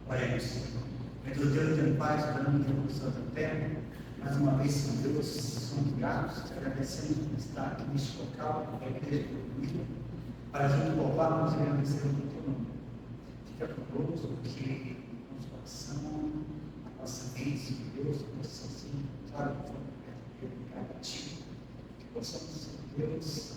Oremos. Meu Deus, Deus Pai, soberano Deus do céu da terra, mais uma vez, Senhor Deus, somos gratos, te agradecemos por estar aqui neste local, a igreja do para junto louvarmos e agradecermos o teu nome. Fica conosco, que o nosso coração, a nossa mente, Senhor Deus, possa ser claro que foi a ti. Que possamos, Senhor Deus,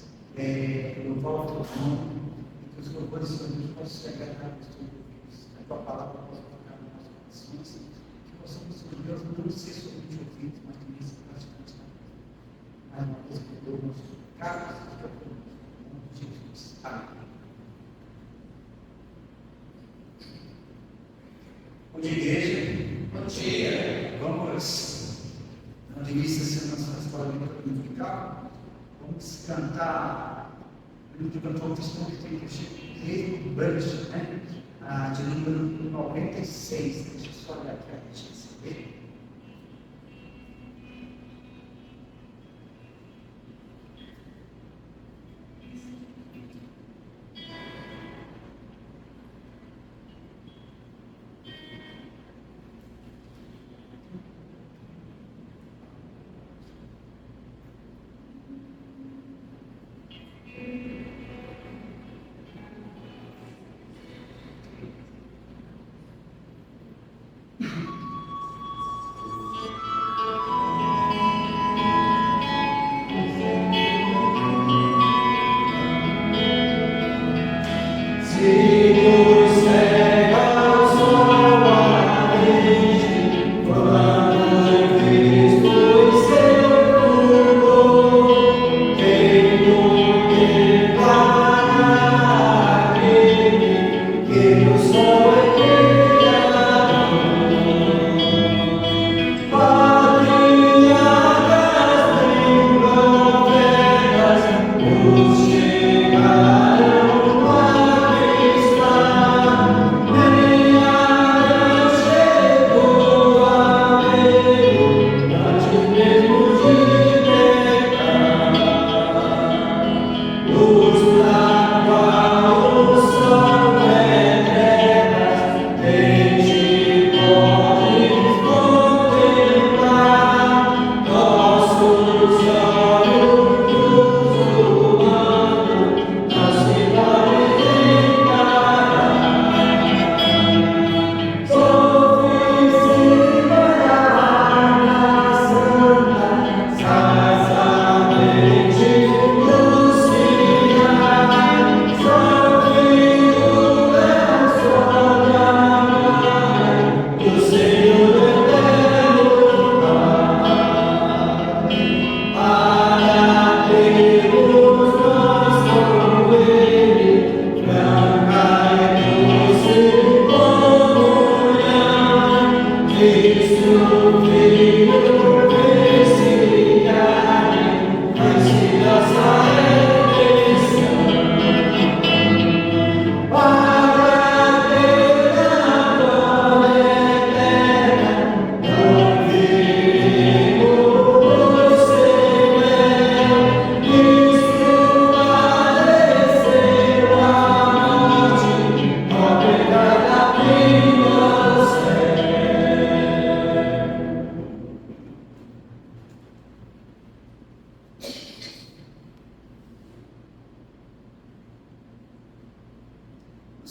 louvar o teu nome e que os louvores, Senhor Deus, possam ser agradados a teus ouvidos. A tua palavra possa tocar nos nossos corações. Que possamos, Senhor Deus, não ser somente ouvidos, mas também ser praticantes da vida. Mais uma vez, perdoa o nosso pecado, fica conosco. Jesus. Amém. Bom dia, igreja. Bom dia. Vamos, dando início a nossa escola dominical. Vamos cantar o livro do cantor cristão que tem Rei Branch, né? De número 96. Deixa eu só olhar aqui a gente receber.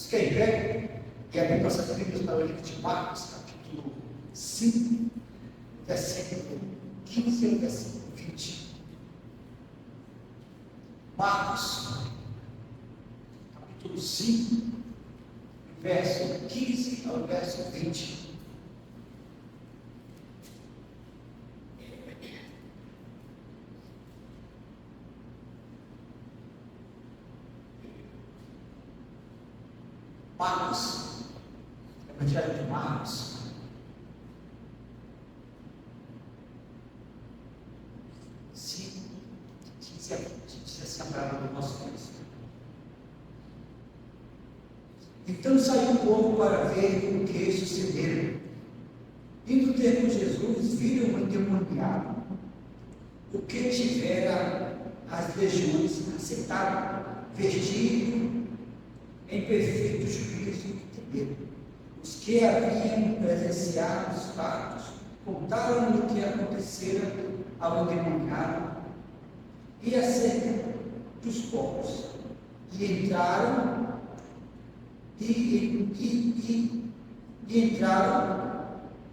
Quem vê, que abrir nossas Bíblias para o livro de Marcos, capítulo 5, versículo 15 e versículo 20. Marcos, capítulo 5, verso 15 ao verso 20. Marcos, Evangelho de Marcos, diz assim a palavra do nosso Deus. Então saiu o povo para ver o que sucedera. Indo ter com Jesus, viram o endemoniado, o que tivera as legiões, aceitaram, vestido em perfeito juízo e temeram. Os que haviam presenciado os fatos, contaram-lhe o que acontecera ao endemoniado e acerca dos povos. E entraram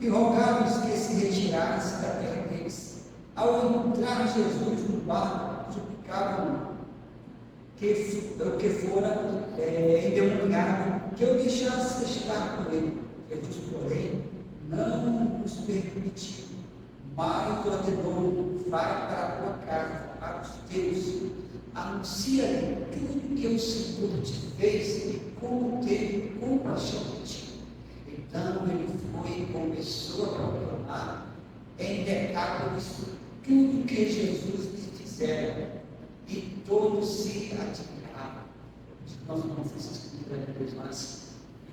e rogaram-lhes que se retirassem da terra deles. Ao entrar Jesus no barco, suplicavam que fora endemoniado, que eu deixasse estar com ele. Jesus, porém, não os permitiu, mas ordenou: vai para a tua casa, para os teus, anuncia-lhe tudo que o Senhor te fez e como teve compaixão de ti. Então ele foi e começou a proclamar em Decápolis tudo que Jesus lhe fizera, e todos se admiravam. Nós vamos fazer Deus mais.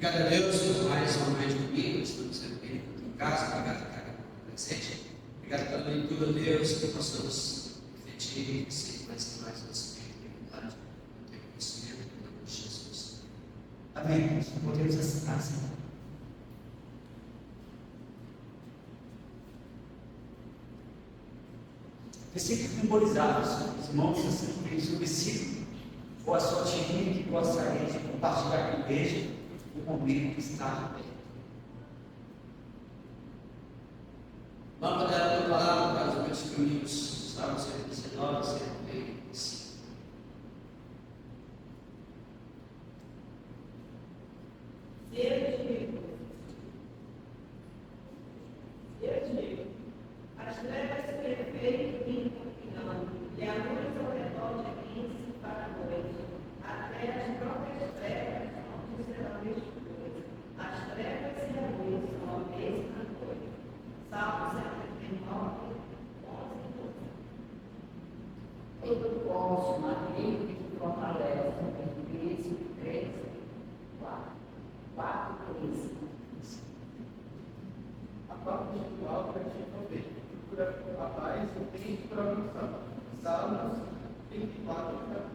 Obrigado a Deus por mais uma noite comigo. Estamos aqui em casa. Obrigado por cada presente. Obrigado pela leitura, Deus, que possamos refletir e ser mais nosso espírito de verdade, ter conhecimento em nome de Jesus. Amém. Podemos assinar, Senhor. Versículos simbolizados, os irmãos, assim, tem o versículo. Boa sorte em mim que gostaria de compartilhar com a igreja o momento que está aberto. Lâmpada da palavra para os meus caminhos, Salmo 119, 135. Eu digo, as trevas se perfeitam e confinam, e a luz ao redor de mim se para a noite. Até as próprias trevas não serão a mesma coisa. As trevas e a luz são a mesma coisa. Salmo 139, 11 e 12. Todo posso, amigo que fortalece, Efésios 13, 4, 13. A parte espiritual para te prover. Procura a paz e tem programação. Salmos 24, 14.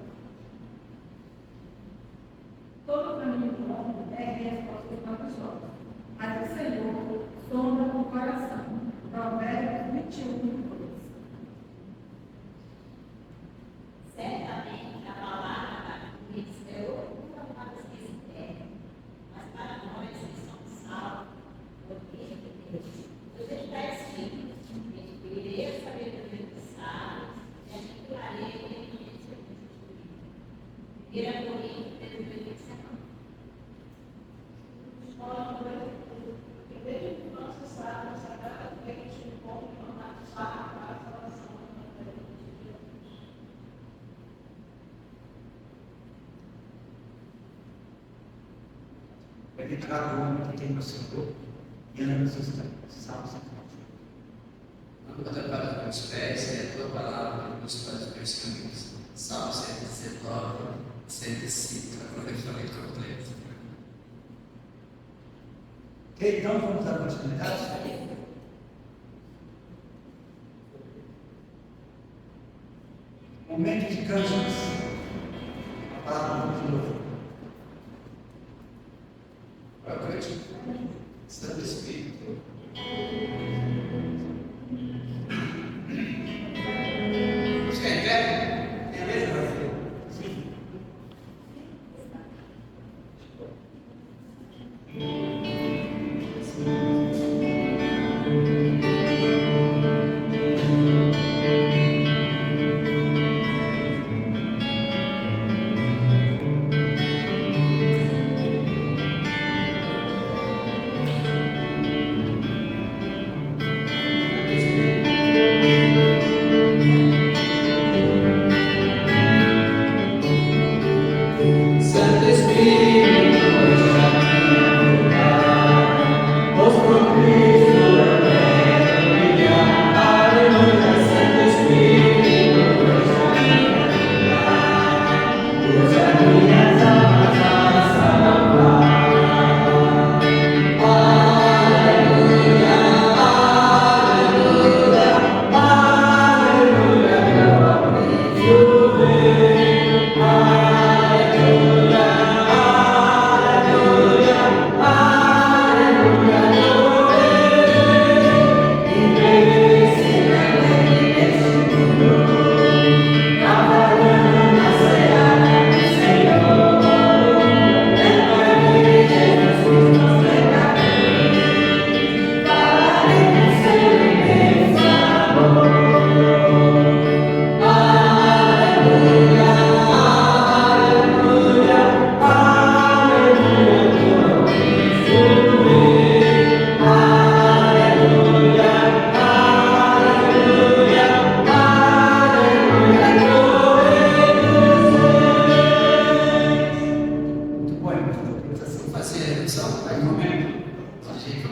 Todo caminho do homem é resposta dos próprios olhos, mas o Senhor sonda o coração. Provérbios 21, 2. Certamente a palavra do Senhor nunca para os que se perdem, mas para nós que somos salvos, porque Deus está escrito: adquirirei a sabedoria dos sábios e aniquilarei a inteligência dos justos. 1 Coríntios 13, 19. Desde que nossos sábios sagradamente como para a salvação da vida de Deus. Bem-aventurado o homem que tem no Senhor e anda nos seus caminhos. Salmos 119. Lâmpada para os meus pés é a tua palavra, luz para os meus caminhos. Salmo 119, 105. Agora eu falei completo. Ok, então vamos dar continuidade. Momento de cânticos. A palavra de novo. Boa noite, Santo Espírito. Você quer ver? Tem a letra, Rafael? Sim.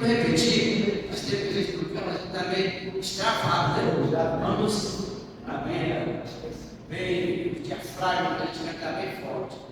Vamos repetir, nós temos que explicar, mas também extravado, né? Vamos, amém, bem, o diafragma, a gente vai estar bem forte.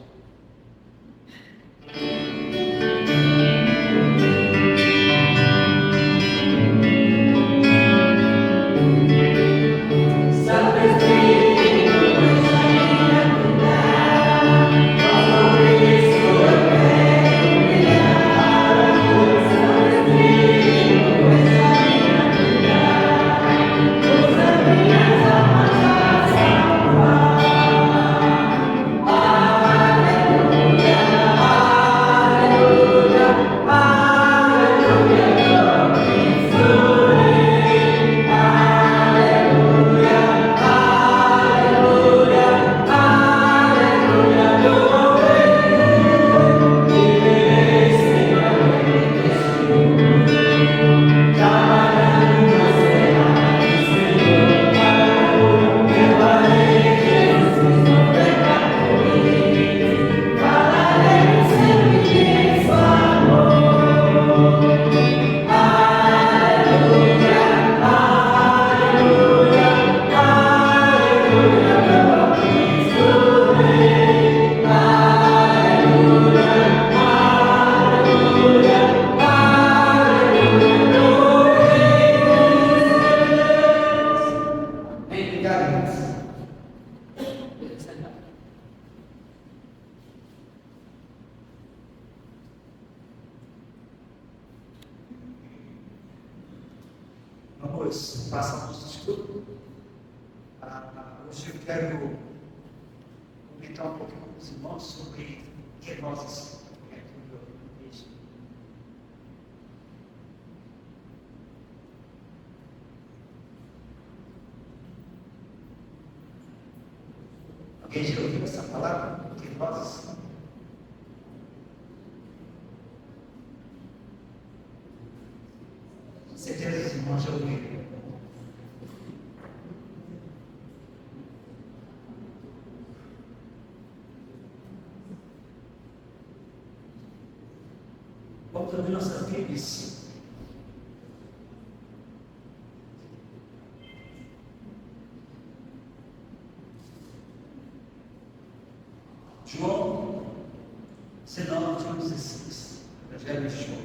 Vamos passar o estudo. Hoje eu quero comentar um pouquinho com os irmãos sobre quenoses. Alguém já ouviu essa palavra? Quenoses? Certeza os irmãos já ouviram. Vamos abrir nossas Bíblias. João 19, João 16. Evangelho de João.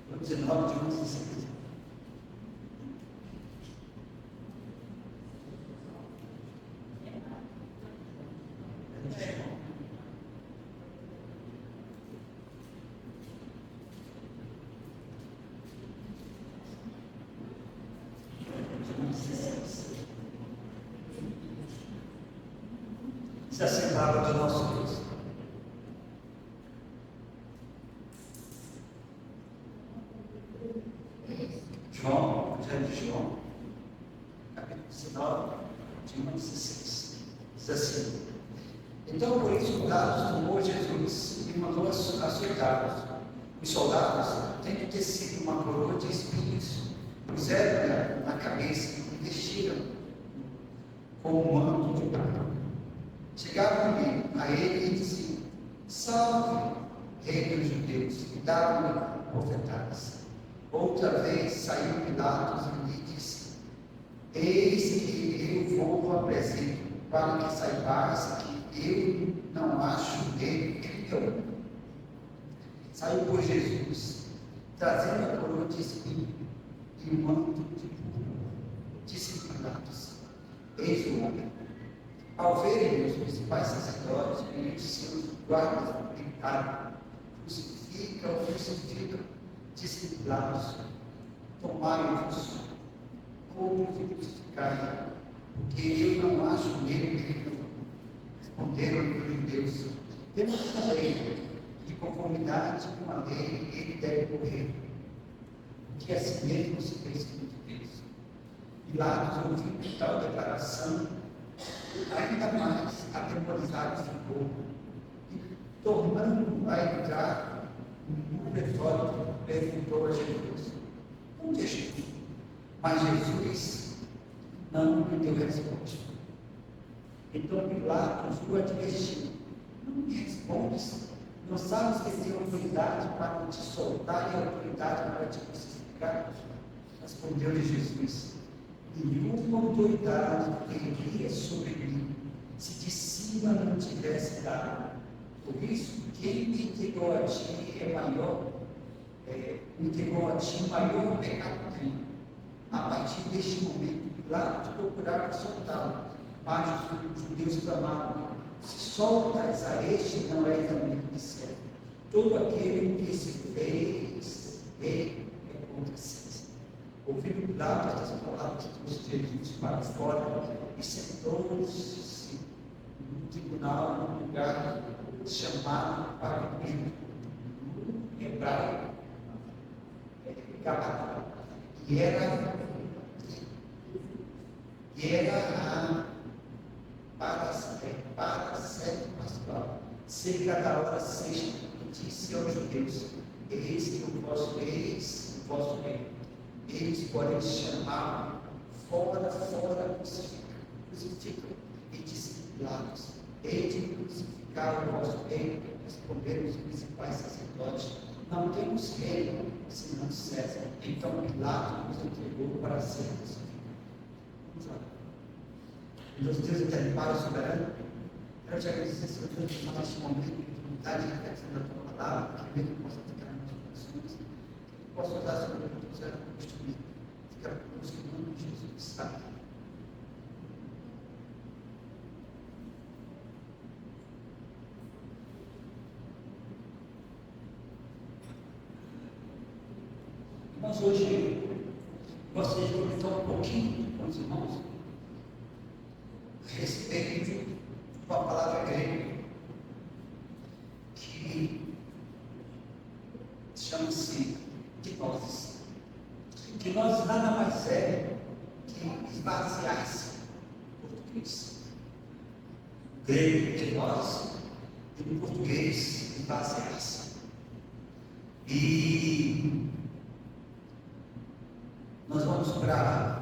João 19, João 16. Diz assim a palavra do nosso Deus. João, Evangelho de João, capítulo 19, de 1 a 16. Diz assim: Então, por isso, soldados tomou Jesus e mandou açoitá-los. Os soldados, tendo tecido uma coroa de espinhos, puseram-na na cabeça e vestiram com um manto de prata. Chegavam-lhe a ele e diziam: Salve, rei dos judeus, e davam-lhe bofetadas. Outra vez saiu Pilatos e lhe disse: Eis que eu vos apresento, para que saibais que eu não acho nele criou. Saiu por Jesus, trazendo a coroa de espinho e o manto de púrpura. Disse Pilatos: Eis o homem. Ao verem os principais sacerdotes e os seus guardas gritaram: Crucifica, crucifica. Disse Pilatos: Tomai-vos, como de crucificai, porque eu não acho nele crime. Responderam-lhe os judeus: Temos uma lei, de conformidade com a lei, ele deve morrer, porque assim mesmo se fez com Deus. Pilatos, ouvindo tal declaração, ainda mais atemorizado ficou, e tornando a entrar no refório, perguntou a Jesus: Onde é Jesus? Mas Jesus não me deu resposta. Então Pilatos o advertiu: não me respondes? Não sabes que tenho autoridade para te soltar e autoridade para te crucificar? Respondeu-lhe Jesus: nenhuma autoridade teria sobre mim se de cima não tivesse dado. Por isso, quem me entregou a ti é maior, entregou a ti maior pecado tem. A partir deste momento, Pilatos procurava soltá-lo, mas os judeus clamavam: se soltas a este, não és amigo de céu. Todo aquele que se fez rei é contra si. Ouvindo Pilatos estas palavras, trouxe Jesus para fora e sentou-se no tribunal, num lugar chamado Paramento, no hebraico, Gabata. E era para a sede pastoral, cerca da hora sexta, e disse aos judeus: eis que o vosso rei, eles podem chamar fora, crucifica. E disse Pilatos: hei de crucificar o vosso rei. Responderam os principais sacerdotes: não temos rei, senão César. Então Pilatos nos entregou para ser crucificado. Vamos lá. Deus eterno, Pai soberano, quero te agradecer, Senhor Deus, por neste momento de dignidade e reflexão da tua palavra, que mesmo possa ficar nos corações, que possa usar, Senhor Deus, o Senhor construir. Fica conosco em nome de Jesus. Amém. Mas hoje gostaria de comentar um pouquinho com os irmãos a respeito de uma palavra grega que chama-se gnose. Gnose nada mais é que esvaziar-se em português. O grego gnose e no português esvaziar-se. E nós vamos para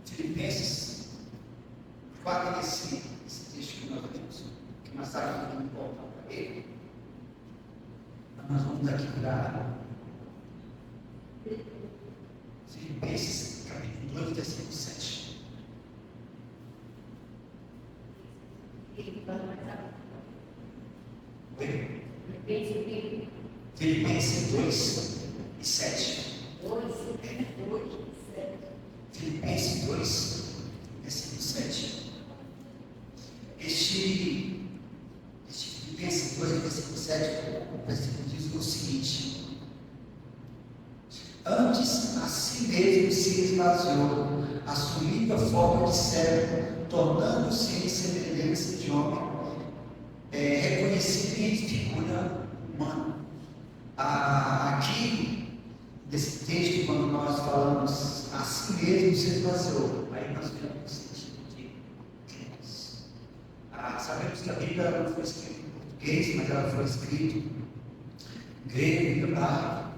Filipenses, quase esse texto que nós lemos, que mais tarde não volta para ele. Nós vamos aqui para Filipenses, capítulo 2, versículo 7. Filipenses 2 e 7. Filipenses 2, versículo 7. Este Filipenses 2, versículo 7, o versículo diz o seguinte: antes a si mesmo se esvaziou, assumindo a forma de servo, tornando-se em semelhança de homem, reconhecido em figura humana. Aqui, nesse texto, quando nós falamos a si mesmo se esvaziou, aí nós temos o sentido de Deus. Sabemos que a Bíblia não foi escrita em português, mas ela foi escrita em grego, hebraico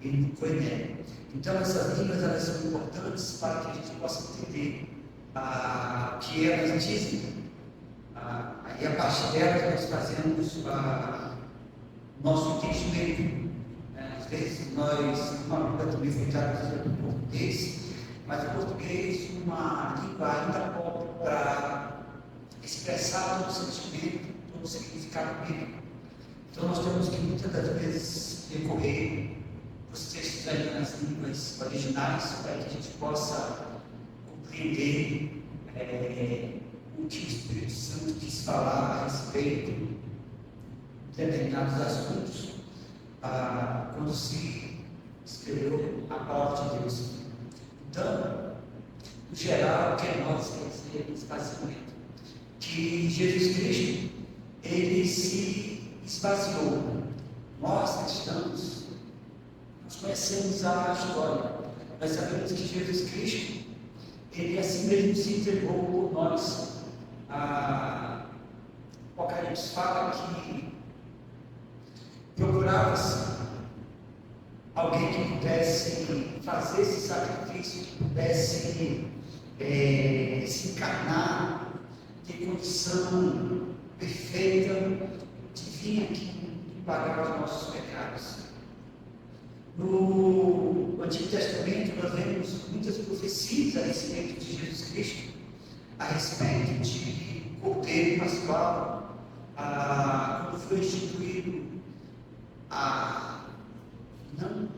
e no coiné. Então essas línguas elas são importantes para que a gente possa entender o que elas dizem. E a partir delas nós fazemos nosso entendimento. Às vezes uma Bíblia também foi traduzida para o português, mas o português é uma língua ainda pobre para expressar todo o sentimento, todo o significado bíblico. Então nós temos que muitas das vezes recorrer os textos aí nas línguas originais para que a gente possa compreender o que o Espírito Santo quis falar a respeito de determinados assuntos quando se escreveu a palavra de Deus. Então, no geral, o que nós quer dizer esvaziamento? Que Jesus Cristo, ele se esvaziou. Nós cristãos, nós conhecemos a história, nós sabemos que Jesus Cristo, ele assim mesmo se entregou por nós. O Apocalipse fala que procurava-se alguém que pudesse fazer esse sacrifício, que pudesse se encarnar, ter condição perfeita de vir aqui e pagar os nossos pecados. No Antigo Testamento, nós vemos muitas profecias a respeito de Jesus Cristo, a respeito de Cordeiro Pascual, quando foi instituído não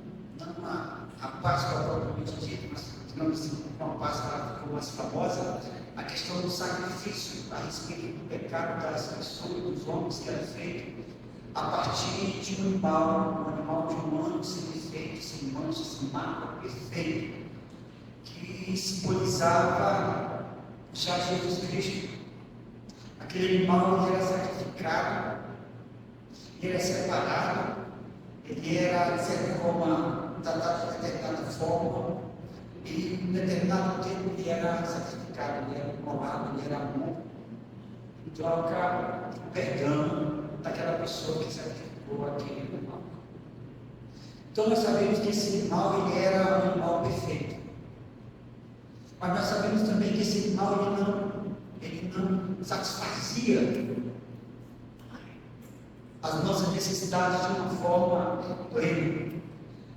a Páscoa propriamente dita, mas digamos assim, uma Páscoa ficou mais famosa, a questão do sacrifício a respeito do pecado das pessoas, dos homens, que era feito a partir de um animal de um ano sem defeito, sem mancha, sem mácula, perfeito, que simbolizava já Jesus Cristo. Aquele animal ele era sacrificado, ele era separado, ele era, de certa forma, tratado de determinada forma, e em determinado tempo ele era sacrificado, ele era imolado, ele era morto, em troca do perdão daquela pessoa que sacrificou aquele animal. Então nós sabemos que esse animal ele era um animal perfeito, mas nós sabemos também que esse animal ele não satisfazia as nossas necessidades de uma forma plena.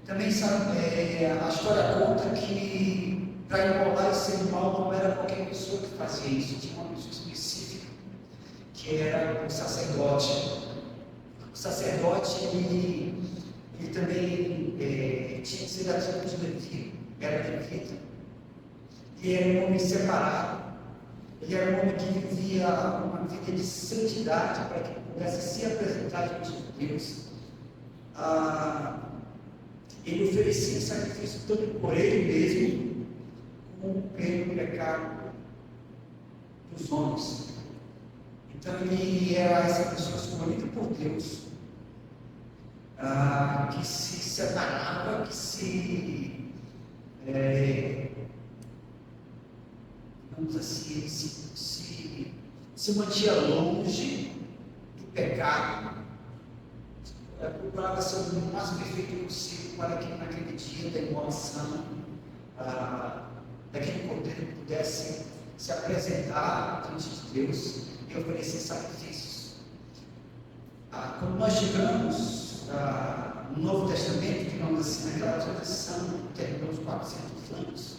Também sabe, a história conta que para imolar esse animal não era qualquer pessoa que fazia isso, tinha uma pessoa específica, que era o sacerdote. O sacerdote ele também tinha que ser da tribo de Levi, era levita, e era um homem separado. Ele era um homem que vivia uma vida de santidade para que pudesse se apresentar diante de Deus. Ele oferecia sacrifício tanto por ele mesmo, como pelo pecado dos homens. Então ele era essa pessoa escolhida por Deus, que se separava, que digamos assim, se mantinha longe do pecado, procurava ser o mais perfeito possível para que naquele dia da imolação daquele cordeiro pudesse se apresentar diante de Deus e oferecer sacrifícios. Quando nós chegamos no Novo Testamento, digamos assim, naquela transição que terminou os 400 anos,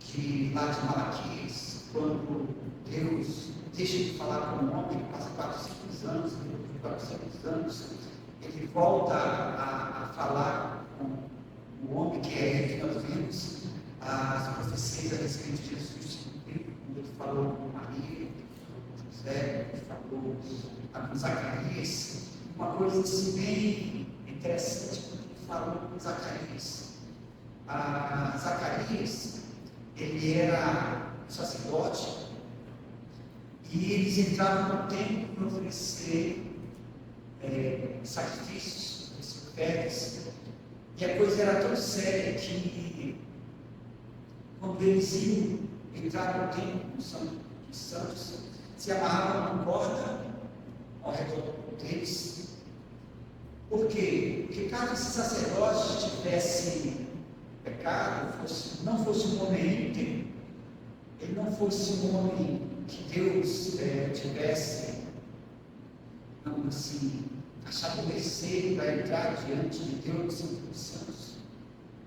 que lá de Malaquias, quando Deus deixa de falar com o homem, passa 400 anos, depois de 400 anos, ele volta a falar com o homem, que é ele que nós vemos as profecias a respeito de Jesus, quando ele falou com Maria, ele falou com José, ele falou com Zacarias, uma coisa assim bem interessante quando ele falou com Zacarias. Zacarias, ele era sacerdote, e eles entravam no templo para oferecer sacrifícios, ofertas, e a coisa era tão séria que, quando eles iam entrar no templo dos santos, se amarravam uma corda ao redor deles. Por quê? Porque caso esse sacerdote tivesse pecado, não fosse um homem íntegro, ele não fosse um homem que Deus tivesse, vamos assim, achado mercê para entrar diante de Deus dos santos,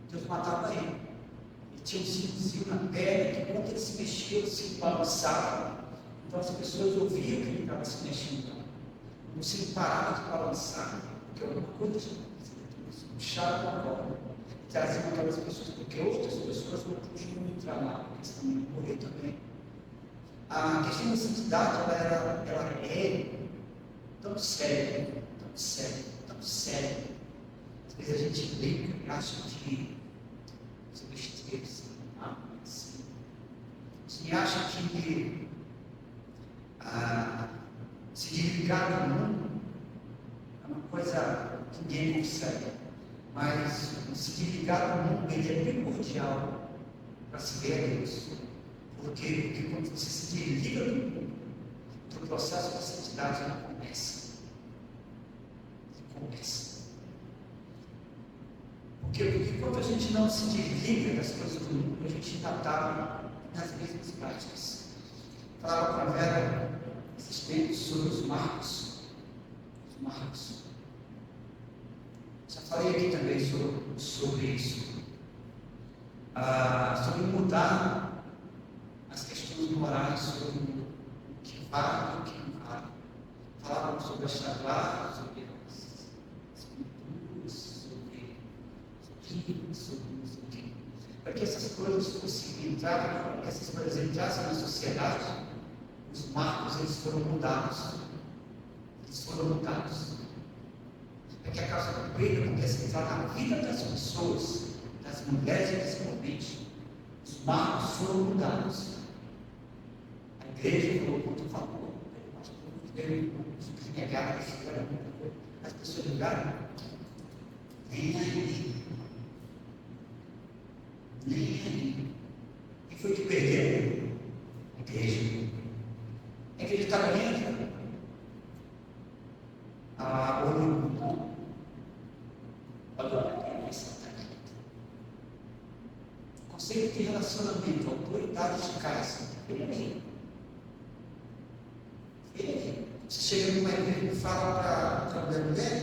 Deus matava ele. Ele tinha um cintozinho na perna que, quando ele se mexia, ele se balançava. Então as pessoas ouviam que ele estava se mexendo. Não se parava de balançar, porque alguma coisa puxava uma corda, traziam aquelas pessoas, porque outras pessoas não podiam entrar lá, porque senão iam morrer também. A questão da santidade, ela é tão séria, tão séria, tão séria. Às vezes a gente brinca e acha que isso é besteira, assim. Você acha que se desligar do mundo é uma coisa que ninguém consegue, mas se desligar do mundo ele é primordial para se ver a Deus. Porque quando você se desliga do mundo, o processo da santidade não começa. Ele começa. Porque quando a gente não se desliga das coisas do mundo, a gente ainda está nas mesmas práticas. Falava com a Vera esses tempos sobre os marcos. Os marcos. Já falei aqui também sobre isso. Sobre mudar as questões morais, sobre o que vale e o que não vale. Falávamos sobre as chacladas, sobre as pinturas, sobre para que essas coisas fossem entrar, para que essas coisas entrassem na sociedade, os marcos eles foram mudados. Para que a causa do coelho pudesse entrar na vida das pessoas, das mulheres principalmente, os marcos foram mudados. A igreja falou, quando falou, o pastor veio negar esse cara, as pessoas ligaram, nem aí. E foi que perderam a igreja. A igreja estava dentro. O conceito de relacionamento, autoridade de casa. Ele. Você chega numa igreja e fala para a mulher,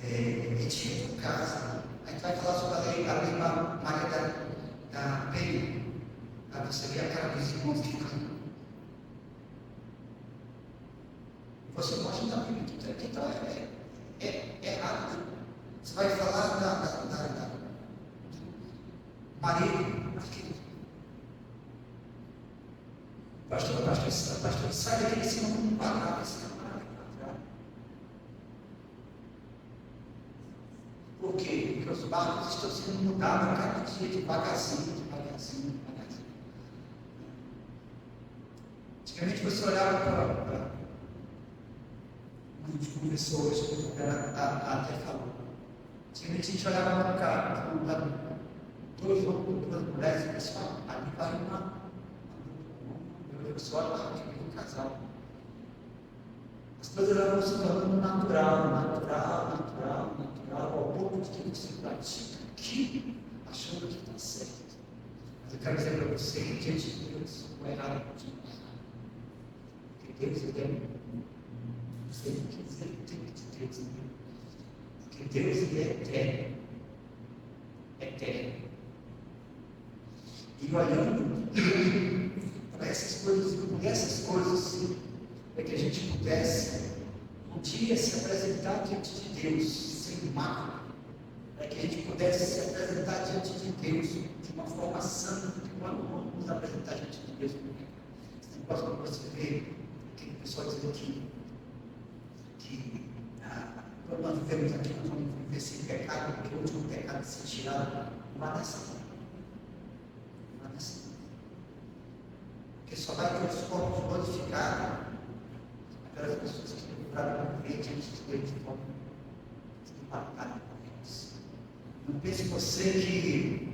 retira tua casa. A gente vai falar sobre a lei Maria da Penha. Para você ver a cara dos irmãos ficando. Você pode dar então é errado. Você vai falar da marido, pastor, sai daqui de cima como um palavra, esse camarada. Por quê? Porque os barcos estão sendo mudados a cada dia, devagarzinho. Antigamente você olhava para a gente conversou hoje, até falou. Antigamente a gente olhava para o carro, duas mulheres e pessoal, ali vai uma pessoa lá, um casal. As coisas eram se tornando natural, ao ponto de que você pratica aqui, achando que está certo. Mas eu quero dizer para você que diante de Deus, o errado continua errado. Porque Deus é Deus. Você tem que dizer de Deus, porque Deus é eterno. E olhando para essas coisas, por essas coisas, para que a gente pudesse um dia se apresentar diante de Deus sem mácula, para que a gente pudesse se apresentar diante de Deus de uma forma santa, de quando vamos nos apresentar diante de Deus. Esse negócio para você ver, aquele pessoal dizendo que quando nós vivemos aqui, nós vamos viver sem pecado, porque o último pecado é ser tirado. Não há dessa. Porque só vai ter os corpos glorificados aquelas pessoas que procuraram viver diante de Deus de forma impactada por eles. Não pense você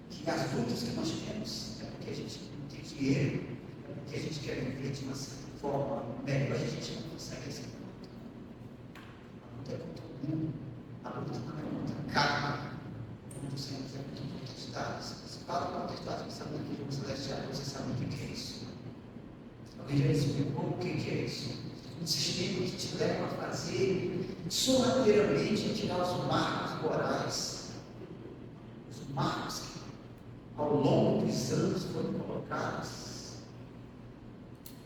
que as lutas que nós temos é porque a gente não tem dinheiro, é porque a gente quer viver de uma certa forma melhor, a gente não consegue esse ponto. A luta é contra o mundo, a luta não é contra a carne, como você não é contra potestades. Se fala com potestades, você sabe que o celestial, você sabe o que é isso. Alguém já explicou o que é isso? Um sistema que te leva a fazer sorrateiramente tirar os marcos morais, os marcos que ao longo dos anos foram colocados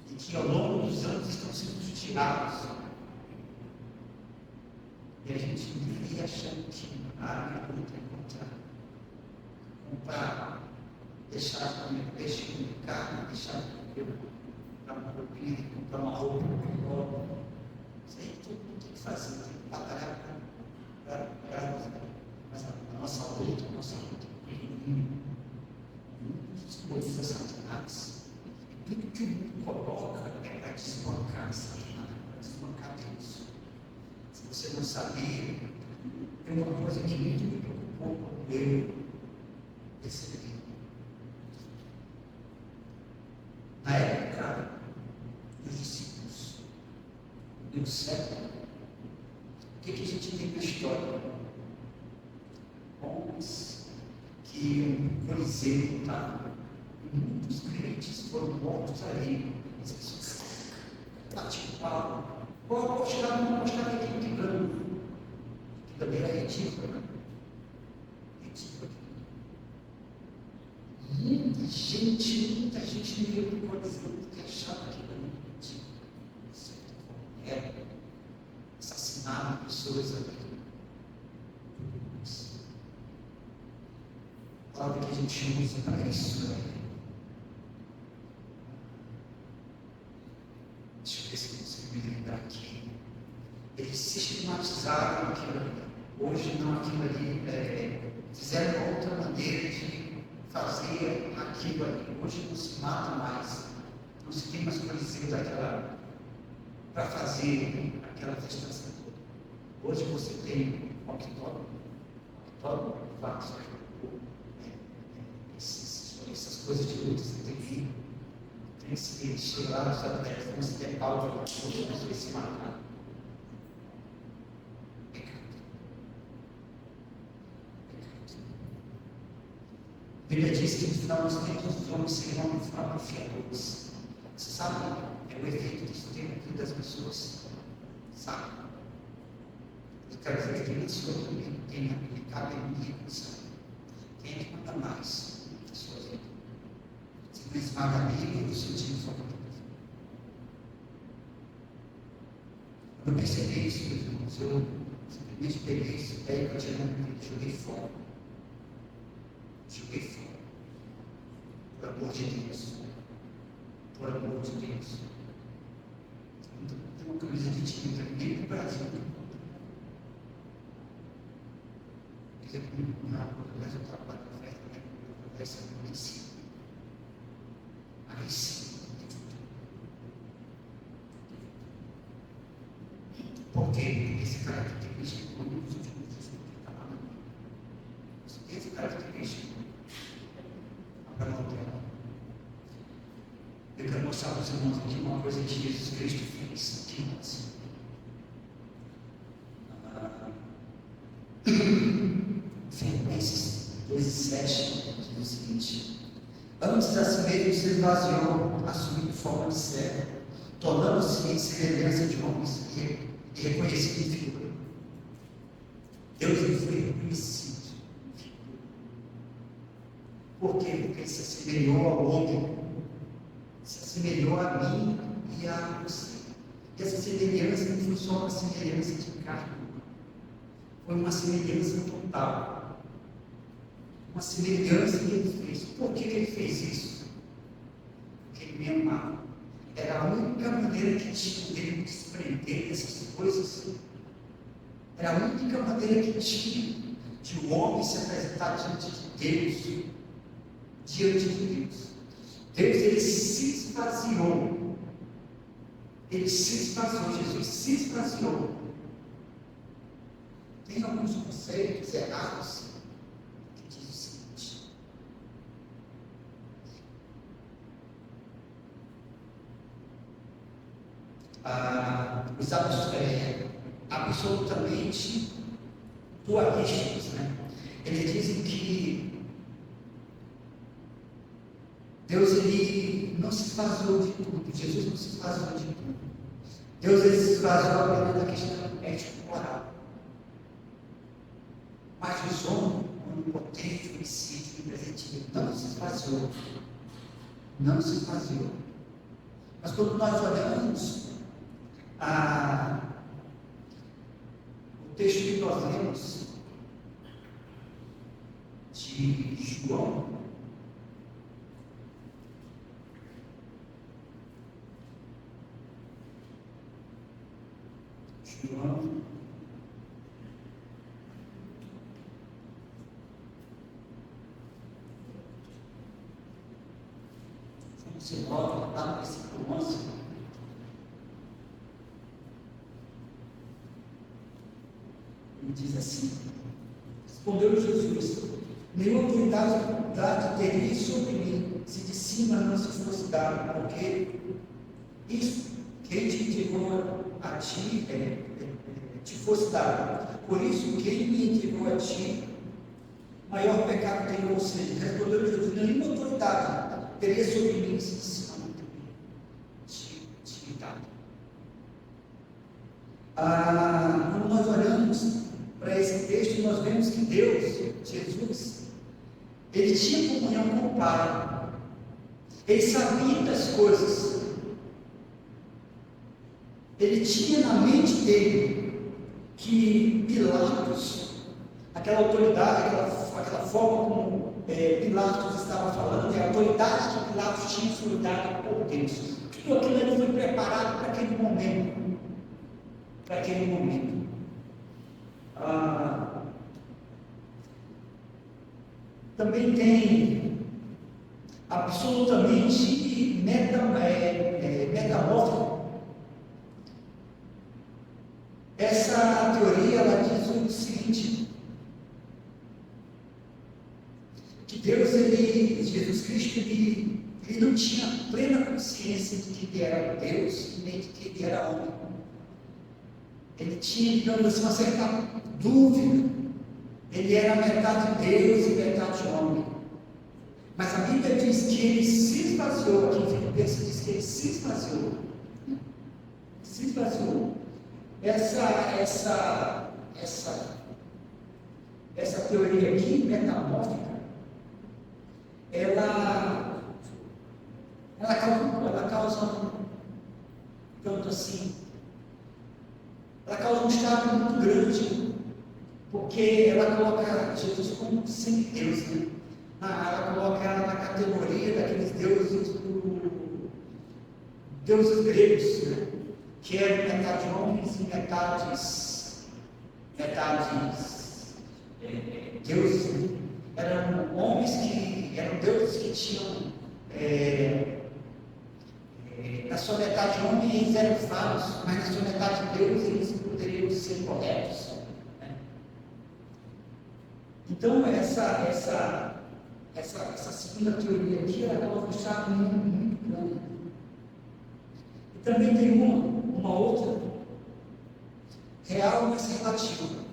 e que ao longo dos anos estão sendo tirados. E a gente vive achando que a luta é para deixar de comer peixe, comer carne, deixar de comer comprar uma roupinha, comprar uma roupa melhor. Isso aí todo mundo tem que fazer, tem que batalhar mas a nossa luta é muitas coisas satanás. E tudo que o mundo coloca é para desbancar Satanás, para desbancar Deus. Se você não sabia, tem uma coisa que muito me preocupou quando eu percebi. Na época dos discípulos, no século, o que a gente tem na história? Coliseu, tá? E muitos crentes foram mortos ali. As pessoas batiam pau. Pode apostar aqui quebrando. Que também era ridículo, né? Ridículo. Muita gente no meio do Coliseu que achava que era ridículo. Era. Assassinaram pessoas ali. A palavra que a gente usa não é isso, né? Deixa eu ver se eu consigo me lembrar aqui. Eles sistematizaram aquilo ali. Hoje não aquilo ali. Fizeram outra maneira de fazer aquilo ali. Hoje não se mata mais. Não se tem mais coliseu daquela para fazer aquela festação toda. Hoje você tem octógono, vários, essas coisas de luta, você tem esse chegar nos Estados Unidos, tem esse decalque para as pessoas se matar. A Bíblia diz que no final dos tempos os homens serão aprofiadores. Você sabe? É o efeito disso tem na vida das pessoas. Sabe? Eu quero dizer que nesse outro também tem aplicado em minha condição. Quem é que manda mais na sua vida? Você não esmaga a Bíblia do sentido sua vida. Quando eu percebi isso, meus irmãos, eu simplesmente peguei esse pé que eu tinha na Bíblia e joguei fora. Joguei fora. Por amor de Deus. Por amor de Deus. Tem uma camisa de time também no Brasil. Quer dizer, não, mas eu trabalho na festa, né? Vai ser aí sim. Aí sim. Porque esse característico, quando os últimos dias que está lá, esse característico, para não ter. Eu quero mostrar para os irmãos aqui uma coisa que Jesus Cristo fez aqui nós. Filipenses 2,7 diz o seguinte: antes a si mesmo se esvaziou, assumindo forma de servo, tornando-se em semelhança de homens e reconhecido em figura. Deus lhe foi reconhecido. Por quê? Porque ele se assemelhou ao homem, se assemelhou a mim e a você. E essa semelhança não foi só uma semelhança de carne, foi uma semelhança total. Uma semelhança que ele fez. Por que ele fez isso? Porque ele me amava. Era a única maneira que tinha dele desprender dessas coisas. Era a única maneira que tinha de o homem se apresentar diante de Deus. Diante de Deus. Deus, ele se esvaziou. Ele se esvaziou. Jesus se esvaziou. Tem alguns conceitos errados que diz o seguinte: os absolutamente dualísticos, né? Eles dizem que Deus, ele não se esvaziou de tudo, Jesus não se esvaziou de tudo. Deus, ele se esvaziou apenas da questão ético-moral. Mas os homens, onipotente, onisciente, onipresente, não se esvaziou. Não se esvaziou. Mas quando nós olhamos o texto que nós lemos de João, você volta lá no versículo 11. Ele diz assim: respondeu Jesus: nenhuma autoridade teria sobre mim, se de cima não se fosse dado, porque isso quem te entregou a ti te fosse dado. Por isso, quem me entregou a ti maior pecado tem, ou seja, respondeu Jesus, nenhuma autoridade teria sobre mim se não te dado. Quando nós olhamos para esse texto, nós vemos que Deus, Jesus, ele tinha comunhão com o Pai, ele sabia das coisas, ele tinha na mente dele que Pilatos, aquela autoridade, aquela forma como Pilatos estava falando, a autoridade que Pilatos tinha foi dada por Deus. Tudo aquilo ali foi preparado para aquele momento. Também tem absolutamente metamórfico. Essa teoria ela diz o seguinte: que Deus, Jesus Cristo, ele não tinha plena consciência de que ele era Deus nem de que ele era homem. Ele tinha, digamos assim, uma certa dúvida. Ele era metade Deus e metade homem. Mas a Bíblia diz que ele se esvaziou. Aqui em Filipenses diz que ele se esvaziou. Se esvaziou. Essa teoria aqui, metamórfica, ela causa, tanto assim, ela causa um estado muito grande, porque ela coloca Jesus como semideus, né? Ela coloca ela na categoria daqueles deuses gregos, né? Que eram metade homens e metades deuses, né? Eram homens que eram deuses que tinham na sua metade homem eles eram falsos, mas na sua metade Deus eles poderiam ser corretos, né? Então essa segunda teoria aqui, ela acaba mostrar muito grande. E também tem uma outra, real mais relativa.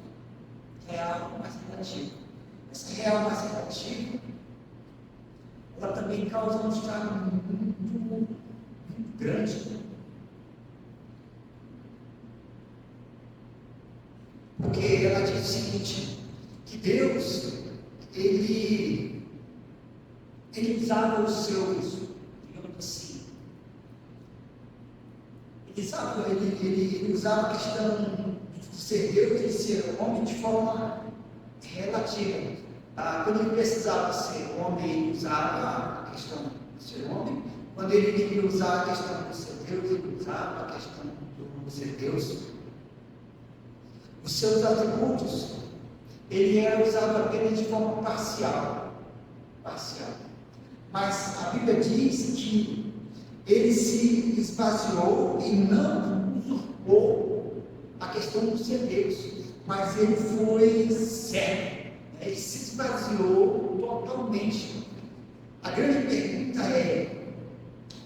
Essa real mais relativa, ela também causa um estado muito grande. Porque ela diz o seguinte, que Deus, ele usava os seus, digamos assim, ele usava a questão de ser Deus e de ser homem de forma relativa. Quando ele precisava ser homem, ele usava a questão de ser homem. Quando ele queria usar a questão de ser Deus, ele usava a questão de ser Deus. Os seus atributos, ele era usado apenas de forma parcial. Mas a Bíblia diz que ele se esvaziou e não usurpou a questão do ser Deus, mas ele foi sério, né? Ele se esvaziou totalmente. A grande pergunta é,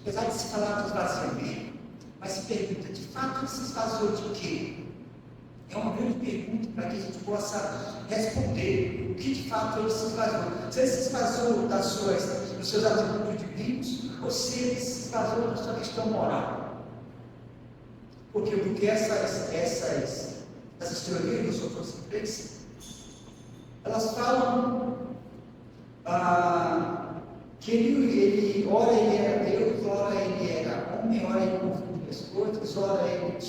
apesar de se falar do esvaziamento, mas se pergunta, de fato ele se esvaziou de quê? É uma grande pergunta para que a gente possa responder o que de fato ele se esvaziou. Se ele se esvaziou dos seus atributos divinos, ou se ele se esvaziou da sua questão moral. Porque essas teorias do sotrocentrismo, elas falam que ele ora ele era Deus, ora ele era homem, ora ele confundia as coisas, ora ele não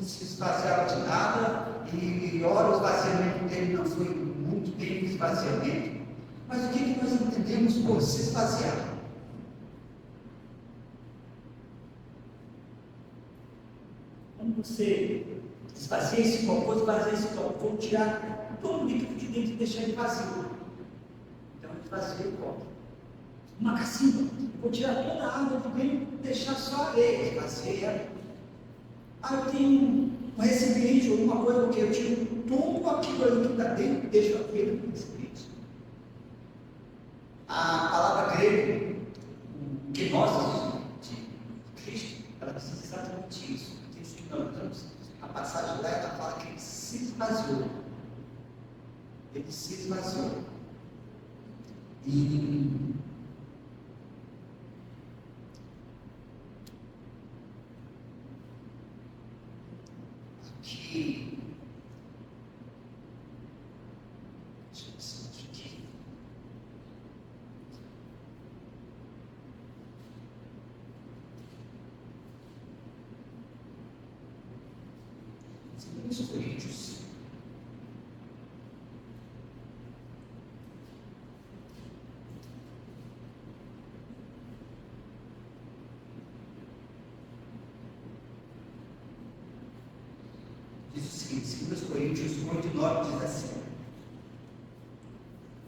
se esvaziava de nada, e ora o esvaziamento dele não foi muito bem o esvaziamento. Mas o que nós entendemos por se esvaziar? Quando você esvazia esse copo, vou tirar todo o líquido de dentro e deixar ele vazio. Então eu esvazio o copo. Uma cacimba, vou tirar toda a água de dentro e deixar só a areia, esvaziar. Eu tenho um recipiente, alguma coisa, porque eu tiro tudo aquilo ali que está dentro e deixo aquilo no recipiente. A palavra grega, gnosis de Cristo, ela diz exatamente isso. A passagem lá, ela fala que ele se esvaziou. Ele se esvaziou. E aqui, deixa eu ver se eu acho aqui. Segundo Coríntios, diz o seguinte, 2 Coríntios 8:9 diz assim: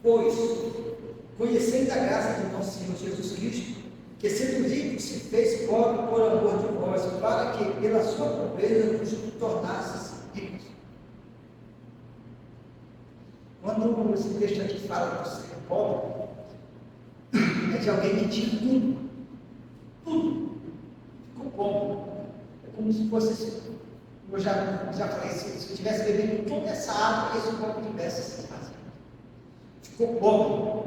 pois, conhecendo a graça de nosso Senhor Jesus Cristo, que sendo rico se fez pobre por amor de vós, para que pela sua pobreza vos tornasses ricos. Quando esse texto aqui fala que você é pobre, é de alguém que tinha tudo, ficou pobre. É como se fosse, eu já falei, se eu tivesse bebido toda essa água, esse copo tivesse assim, vazio. Ficou pobre.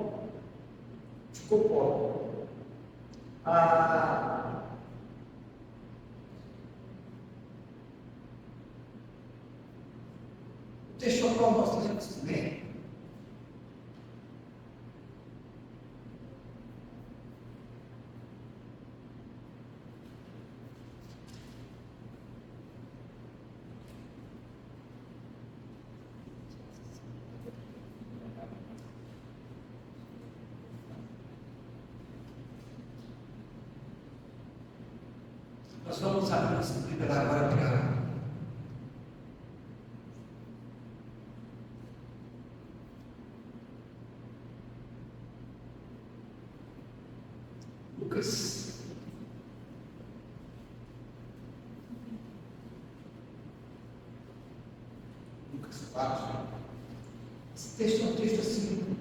O texto ao qual nós lemos também, nós vamos abrir nossa Bíblia agora para Lucas. Lucas 4. Esse texto é um texto assim,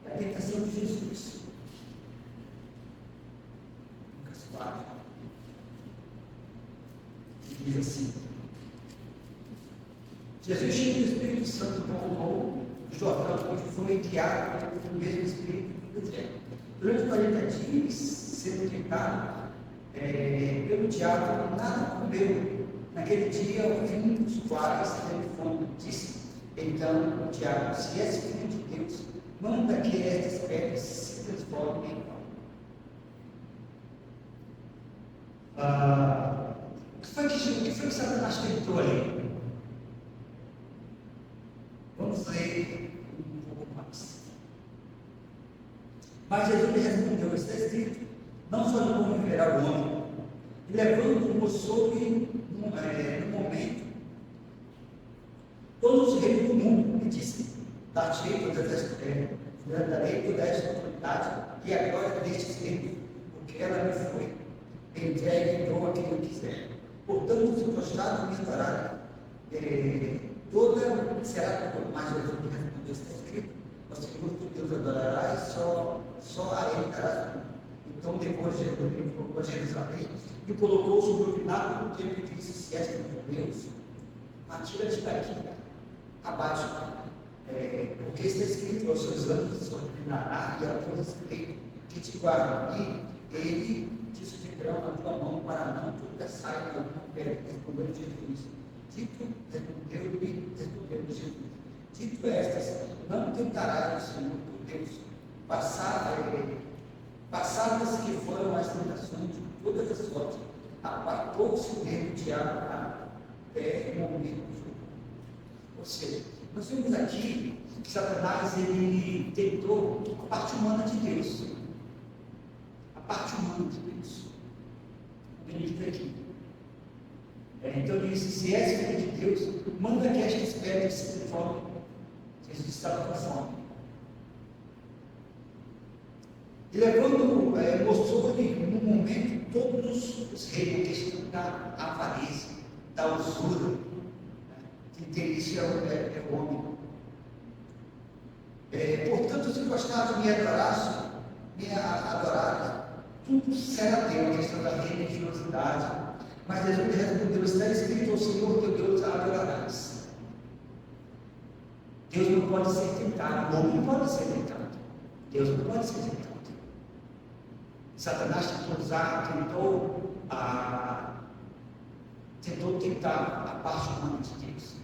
é a tentação de Jesus. Lucas 4. Diz assim: Jesus, cheio do Espírito Santo, voltou do Jordão, onde foi guiado pelo mesmo Espírito do deserto. Durante 40 dias, sendo tentado pelo diabo, nada comeu. Naquele dia, ao fim dos quais teve fome, disse então o diabo: se és filho de Deus, manda que estas pedras se transformem em pão. O que foi que Satanás tentou ali? Vamos ler um pouco mais. Mas Jesus lhe respondeu: está escrito, não só de pão viverá o homem. E levando-o sobre no momento todos os reinos do mundo, e disse: dar-te-ei todas as terras, darei toda esta autoridade e a glória destes reinos, porque ela me foi entregue e dou a quem eu quiser. Portanto, se prostrado me adorarem, toda será toda. Mas Jesus lhe respondeu: está escrito, ao Senhor teu Deus adorarás, só a ele darás tudo. Então, depois ele colocou Jerusalém e colocou sobre o pináculo do templo e disse: se és filho de Deus, atira-te daqui abaixo, porque está escrito: aos seus anjos se ordenará e a tua respeito que te guardam, e ele te sustentará na tua mão para não tropeçar em alguma pedra. Respondeu Jesus: respondeu Jesus: dito estas, não tentarás o Senhor teu Deus. Passadas que foram as tentações de todas as sortes, apartou-se dele o diabo até o momento do jogo. Ou seja, nós vemos aqui que Satanás ele tentou a parte humana de Deus. A parte humana de Deus. Ele diz aqui. Então ele disse: se és filho de Deus, manda que estas pedras se transformem. Jesus estava com fome. E levando, mostrou-lhe no momento todos os reinos, a questão da avareza, da usura, que interesse é o homem. Portanto, se gostares de me adorares, tudo será teu, a questão da religiosidade. Mas Jesus lhe respondeu: está escrito: ao Senhor teu Deus adorarás. Deus não pode ser tentado, o homem não pode ser tentado. Deus não pode ser tentado. Satanás tentou tentar a parte humana de Deus.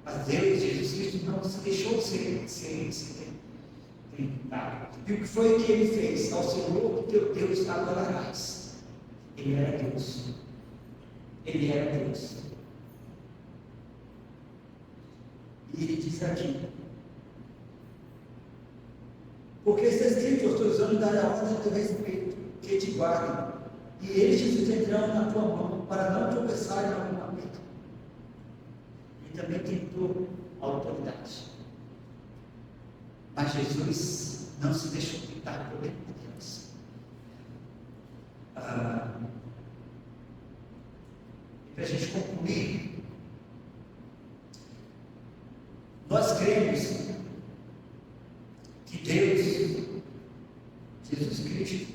Mas Deus, Jesus Cristo, não se deixou ser tentado. E o que foi que ele fez? Ao Senhor teu Deus adorarás. Ele era Deus. Ele era Deus. E ele diz aqui: porque está escrito, os teus anos dará ordem do teu respeito, que te guardem, e eles te sustentarão na tua mão, para não tropeçar em alguma pedra. Ele também tentou a autoridade. Mas Jesus não se deixou tentar por Deus. E para a gente concluir, nós cremos que Deus, Jesus Cristo,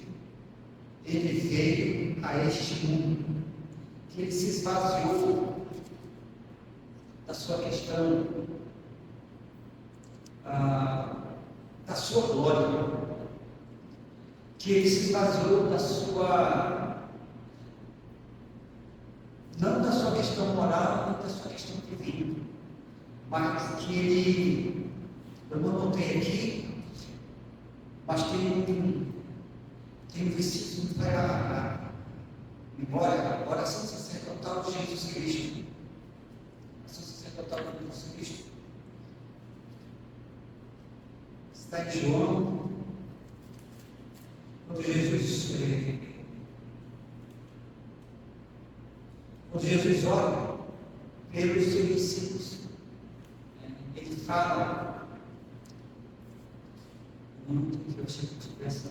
ele veio a este mundo, que ele se esvaziou da sua questão, da sua glória, que ele se esvaziou da sua, não da sua questão moral, não da sua questão divina, mas que ele, eu não anotei aqui, mas tem um versículo que vai a memória, a oração sacerdotal de Jesus Cristo. A oração sacerdotal de Jesus Cristo está em João, quando Jesus ora pelos seus discípulos, ele fala, muito que eu achei que tivesse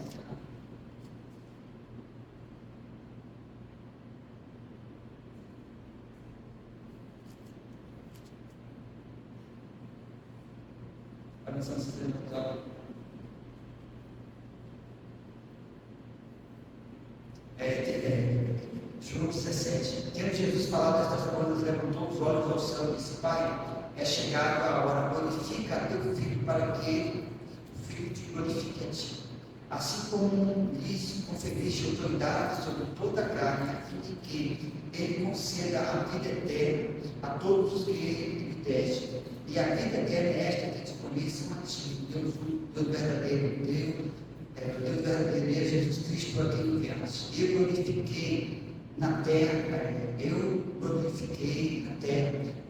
a missão sacerdotal. João 17. Tendo Jesus falado estas coisas, levantou os olhos ao céu e disse: Pai, é chegada a hora, glorifica a teu filho, para que o filho te glorifique a ti. Assim como lhes conferiste autoridade sobre toda a carne, a fim de que ele conceda a vida eterna a todos os que ele lhe deste. E a vida eterna é esta, que te conheçam a ti, Deus verdadeiro, Deus verdadeiro, Jesus Cristo, a quem enviaste. Eu glorifiquei na terra,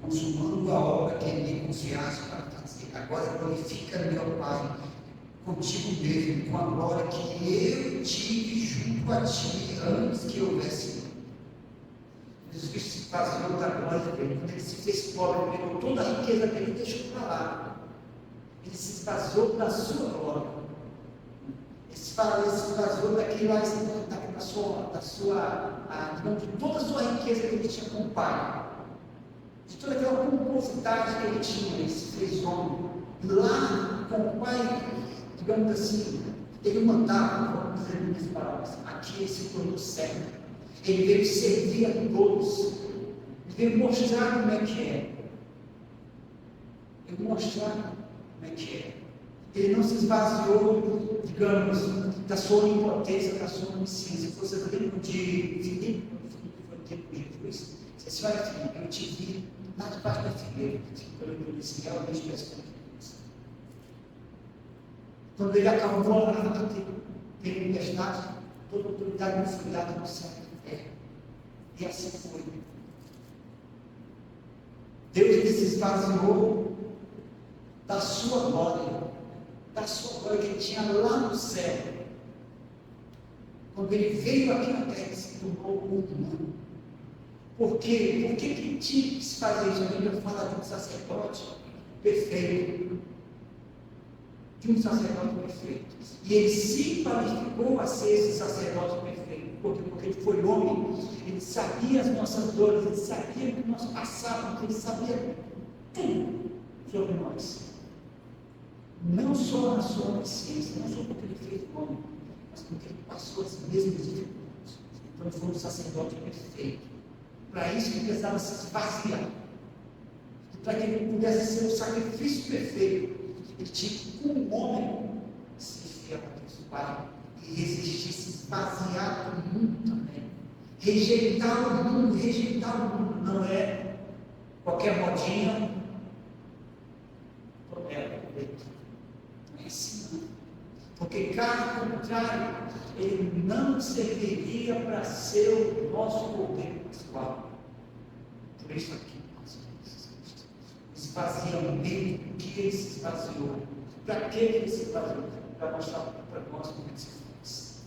consumando a obra que me confiaste para fazer. Agora glorifica meu Pai, contigo mesmo, com a glória que eu tive junto a ti antes que houvesse mundo. Jesus Cristo se esvaziou da glória dele. Quando ele se fez pobre, ele pegou toda a riqueza dele e deixou para lá. Ele se esvaziou da sua glória. Ele se esvaziou daquilo lá, de toda a sua riqueza que ele tinha com o Pai. De toda aquela pomposidade que ele tinha, ele se fez homem. E lá com o Pai, digamos assim, ele mandava, vamos dizer minhas palavras, aqui ele se tornou servo. Ele veio servir a todos. Ele veio mostrar como é que é. Ele mostrar como é que é. Ele não se esvaziou, digamos, da sua onipotência, da sua onisciência. Se vocês lembram de Filipe, que foi o tempo de Jesus, você disse: olha, Filipe, eu te vi lá debaixo da figueira, eu disse realmente peço confiança. Quando ele acabou a ter tempestade, toda a autoridade não foi dada no céu e na terra. E assim foi. Deus ele se esvaziou da sua glória que ele tinha lá no céu. Quando ele veio aqui na terra, ele se tornou humano. Por quê? Por que tinha que se fazer isso? A Bíblia fala de um sacerdote perfeito. De um sacerdote perfeito. E ele se qualificou a ser esse sacerdote perfeito. Porque ele foi homem, ele sabia as nossas dores, ele sabia o que nós passávamos, ele sabia tudo sobre nós. Não só na sua onisciência, não só porque ele fez o homem, mas porque ele passou as mesmas dificuldades. Então ele foi um sacerdote perfeito. Para isso ele precisava se esvaziar de para que ele pudesse ser o sacrifício perfeito. Ele tinha que, como um homem, se fiel a Deus Pai e resistisse, esvaziar o mundo também. Rejeitar o mundo não é qualquer modinha. Não é assim, não. Porque, caso contrário, ele não serviria para ser o nosso cordeiro pascual. Por isso aqui, nós esvaziamento, o que ele se esvaziou? Para que ele se esvaziou? Para mostrar para nós como é que se faz.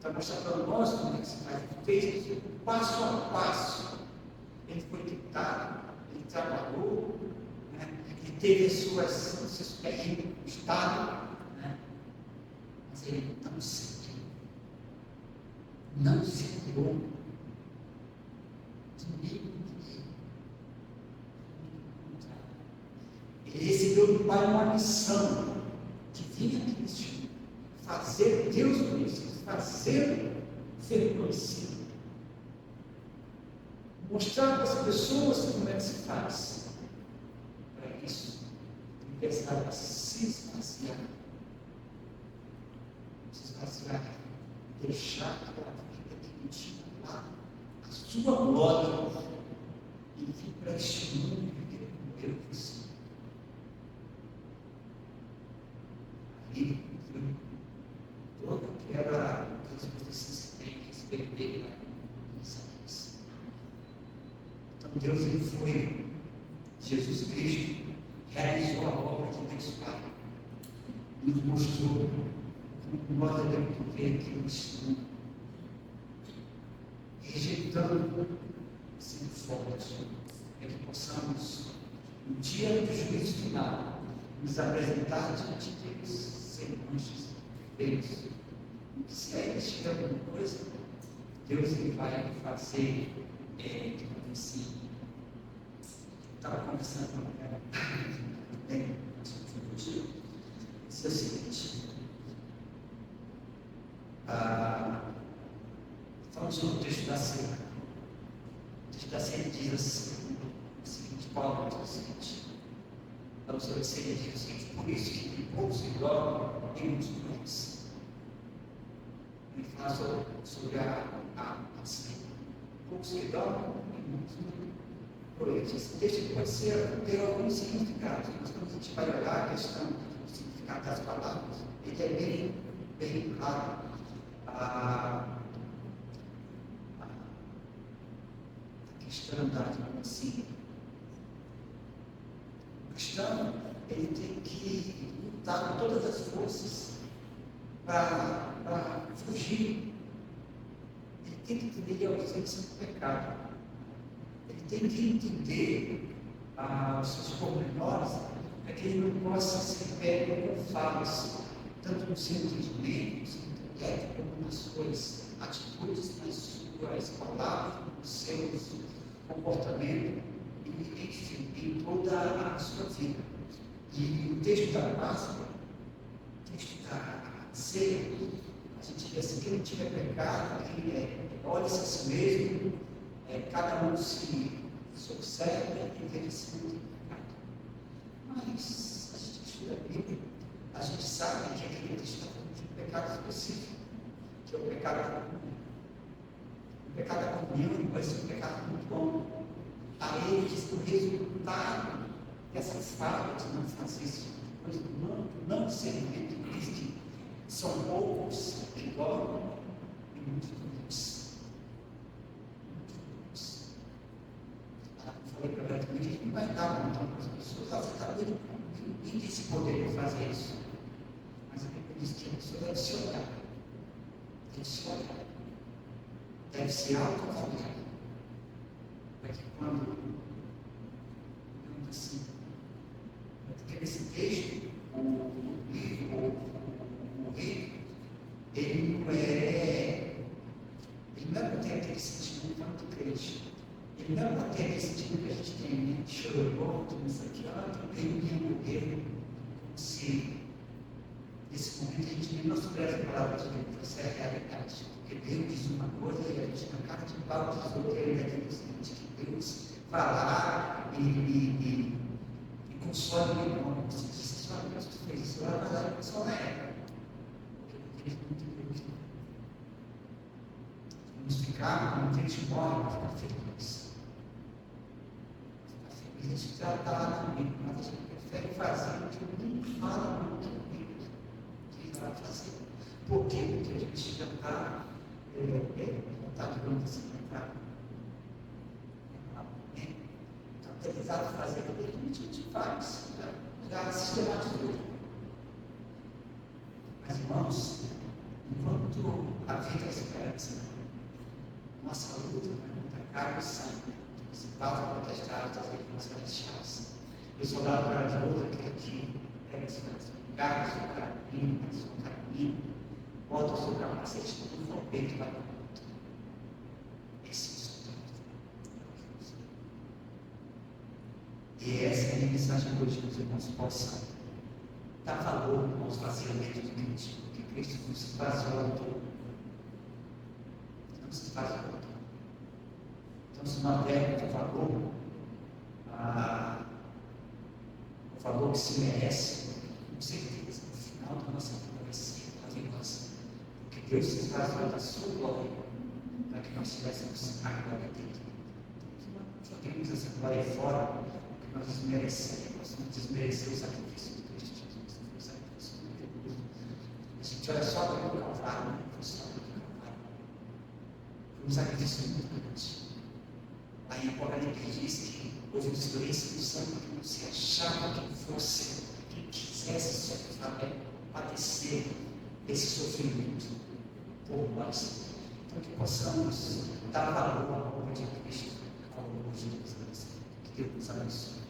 Para mostrar para nós como é que se faz. Ele fez passo a passo. Ele foi tentado, ele trabalhou, né? Ele teve seus pés encostados, né? Mas ele não se curou de ninguém. Ele recebeu do Pai uma missão que vinha a Cristo, fazer Deus conhecido, fazer ser conhecido, mostrar para as pessoas como é que se faz. Para isso, ele precisava se esvaziar, deixar aquela vida que ele tinha lá, a sua glória, e vir para este mundo e viver com Deus. Aí, toda aquela coisa que tem que respeito lá. Então, Deus ele foi, Jesus Cristo realizou a obra de Deus Pai, nos mostrou como nós devemos viver aqui neste mundo, rejeitando, sendo fortes, para que possamos, no dia do juízo final, nos apresentar diante de Deus, sem manchas, perfeitos. Se aí tiver alguma coisa, Deus ele vai fazer assim. Estava conversando com ela. Bem, isso é o seguinte. Falamos no texto da cena. O texto da cena diz assim, o seguinte, Paulo diz o seguinte. Falamos sobre a cena diz o seguinte, por isso que tem poucos que dormem e muitos doentes. Ele fala sobre a cena. Poucos que dormem e muitos doentes. Esse texto pode ter alguns significados, mas quando a gente vai olhar a questão do significado das palavras, ele é bem claro. A cristã assim. O cristão ele tem que lutar com todas as forças para fugir. Ele tem que entender a ausência do pecado. Ele tem que entender os seus pormenores para que ele não possa ser pego com falas, tanto no seu entendimento, no seu intelecto, como nas suas atitudes, nas suas palavras, nos seus comportamentos, enfim, em toda a sua vida. E o texto da Páscoa, o texto da ceia, a gente vê assim, quem não tiver pecado, olhe-se a si mesmo, cada um se observa e veja se não tem pecado. Mas a gente estuda a Bíblia, a gente sabe que aquele texto está falando de um pecado específico, que é o pecado da comunhão. O pecado da comunhão vai ser um pecado muito bom. Aí ele diz que o resultado dessas falas não fazer isso, mas não servimento de Cristo, são poucos que dormem e muitos doentes. Eu falei para ela também que a gente não vai dar muito para as pessoas, ela está dando ninguém tem esse poder de fazer isso. Mas a Bíblia diz que a pessoa deve se olhar. Deve se olhar. Deve se autoavaliar. Para que quando, digamos assim, porque nesse texto, o rei, ele não é para ter aquele sentimento quanto crente. Ele não é para ter aquele sentimento que a gente tem, né? Chorou, isso aqui, eu tenho que morrer. Se nesse momento a gente gente não supera a palavra de Deus, essa é a realidade. Porque Deus diz uma coisa e a gente na cara de pau diz outra, e ainda diz o seguinte, que Deus falar e console o irmão. Você diz, só Deus fez isso lá, mas a pessoa não é. Porque Deus não tem Deus. Vamos ficar, quando a gente morre, vai ficar feliz. A gente está lá comigo, mas a gente prefere fazer o que o mundo fala muito comigo. O que ele vai fazer? Por quê? Porque a gente já está digamos assim, está autorizado a fazer aquilo que a gente faz, já sistematizou. Mas, irmãos, enquanto a vida é esperança, nossa luta contra carne e sangue, principal protestado das legiões celestiais. E o soldado corajoso, aquele que pega as garras do caminho, bota o seu capacete no peito e vai para o mundo. Esse é o soldado. E essa é a minha mensagem hoje, que os irmãos possam dar valor ao esvaziamento do Cristo, porque Cristo não se esvaziou todo. Não se esvaziou todo. Então, se não der o valor que se merece, com certeza, no final da nossa vida vai ser maravilhosa. Porque Deus se esvaziou da sua glória, para que nós tivéssemos a glória dele. Só temos essa glória fora, porque nós desmerecemos, nós não desmerecemos o sacrifício de Cristo Jesus, foi o sacrifício de Deus. A gente olha só para o Calvário, foi só para o Calvário. Foi um sacrifício muito grande. Aí o Apocalipse diz que houve um desprezo do sangue que não se achava que fosse, que quisesse sofrer, padecer esse sofrimento por nós. Então, que possamos dar valor ao amor de Cristo ao longo de Deus. Que Deus nos abençoe.